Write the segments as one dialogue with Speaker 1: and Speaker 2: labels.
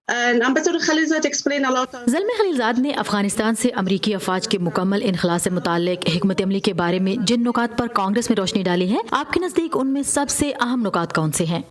Speaker 1: زلمے خلیلزاد نے افغانستان سے امریکی افواج کے مکمل انخلاء سے متعلق حکمت عملی کے بارے میں جن نکات پر کانگریس میں روشنی ڈالی ہے، آپ کے نزدیک ان میں سب سے اہم نکات کون سے ہیں؟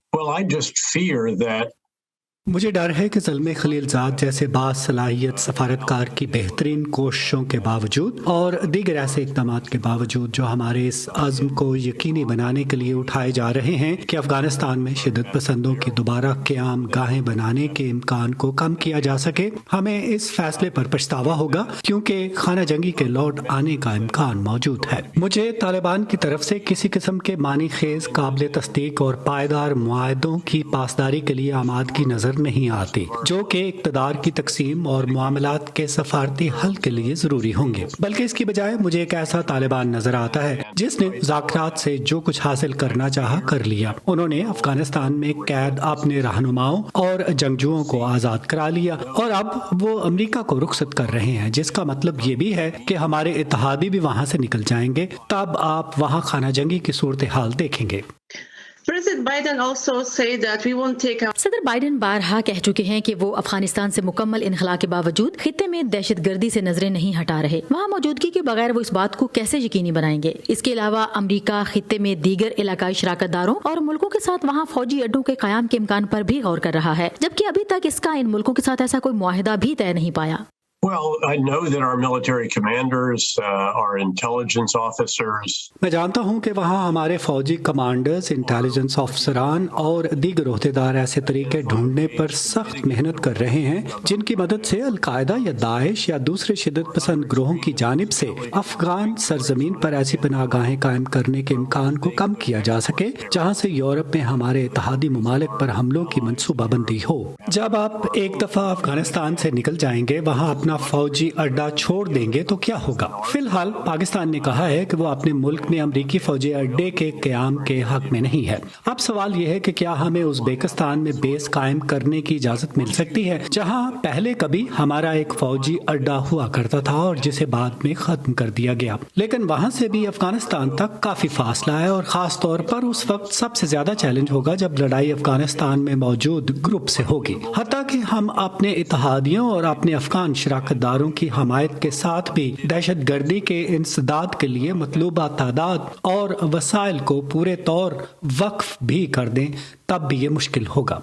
Speaker 2: مجھے ڈر ہے کہ زلمے خلیلزاد جیسے باصلاحیت سفارتکار کی بہترین کوششوں کے باوجود اور دیگر ایسے اقدامات کے باوجود جو ہمارے اس عزم کو یقینی بنانے کے لیے اٹھائے جا رہے ہیں کہ افغانستان میں شدت پسندوں کی دوبارہ قیام گاہیں بنانے کے امکان کو کم کیا جا سکے، ہمیں اس فیصلے پر پچھتاوا ہوگا کیونکہ خانہ جنگی کے لوٹ آنے کا امکان موجود ہے۔ مجھے طالبان کی طرف سے کسی قسم کے معنی خیز، قابل تصدیق اور پائیدار معاہدوں کی پاسداری کے لیے آمادگی نظر نہیں آتی جو کہ اقتدار کی تقسیم اور معاملات کے سفارتی حل کے لیے ضروری ہوں گے، بلکہ اس کی بجائے مجھے ایک ایسا طالبان نظر آتا ہے جس نے مذاکرات سے جو کچھ حاصل کرنا چاہا کر لیا۔ انہوں نے افغانستان میں قید اپنے رہنماؤں اور جنگجوؤں کو آزاد کرا لیا اور اب وہ امریکہ کو رخصت کر رہے ہیں، جس کا مطلب یہ بھی ہے کہ ہمارے اتحادی بھی وہاں سے نکل جائیں گے۔ تب آپ وہاں خانہ جنگی کی صورتحال دیکھیں گے۔
Speaker 1: صدر بائیڈن بارہا کہہ چکے ہیں کہ وہ افغانستان سے مکمل انخلاء کے باوجود خطے میں دہشت گردی سے نظریں نہیں ہٹا رہے۔ وہاں موجودگی کے بغیر وہ اس بات کو کیسے یقینی بنائیں گے؟ اس کے علاوہ امریکہ خطے میں دیگر علاقائی شراکت داروں اور ملکوں کے ساتھ وہاں فوجی اڈوں کے قیام کے امکان پر بھی غور کر رہا ہے، جبکہ ابھی تک اس کا ان ملکوں کے ساتھ ایسا کوئی معاہدہ بھی طے نہیں پایا۔
Speaker 2: میں جانتا ہوں کہ وہاں ہمارے فوجی کمانڈرز، انٹیلیجنس افسران اور دیگر عہدیدار ایسے طریقے ڈھونڈنے پر سخت محنت کر رہے ہیں جن کی مدد سے القاعدہ یا داعش یا دوسرے شدت پسند گروہوں کی جانب سے افغان سرزمین پر ایسی پناہ گاہیں قائم کرنے کے امکان کو کم کیا جا سکے جہاں سے یورپ میں ہمارے اتحادی ممالک پر حملوں کی منصوبہ بندی ہو۔ جب آپ ایک دفعہ افغانستان سے نکل جائیں گے، وہاں اپنا فوجی اڈا چھوڑ دیں گے تو کیا ہوگا؟ فی الحال پاکستان نے کہا ہے کہ وہ اپنے ملک میں امریکی فوجی اڈے کے قیام کے حق میں نہیں ہے۔ اب سوال یہ ہے کہ کیا ہمیں ازبکستان میں بیس قائم کرنے کی اجازت مل سکتی ہے، جہاں پہلے کبھی ہمارا ایک فوجی اڈا ہوا کرتا تھا اور جسے بعد میں ختم کر دیا گیا، لیکن وہاں سے بھی افغانستان تک کافی فاصلہ ہے اور خاص طور پر اس وقت سب سے زیادہ چیلنج ہوگا جب لڑائی افغانستان میں موجود گروپ سے ہوگی۔ حتیٰ کہ ہم اپنے اتحادیوں اور اپنے افغان شراکت داروں کی حمایت کے ساتھ بھی دہشت گردی کے انسداد کے لیے مطلوبہ تعداد اور وسائل کو پورے طور وقف بھی کر دیں، تب بھی یہ مشکل ہوگا۔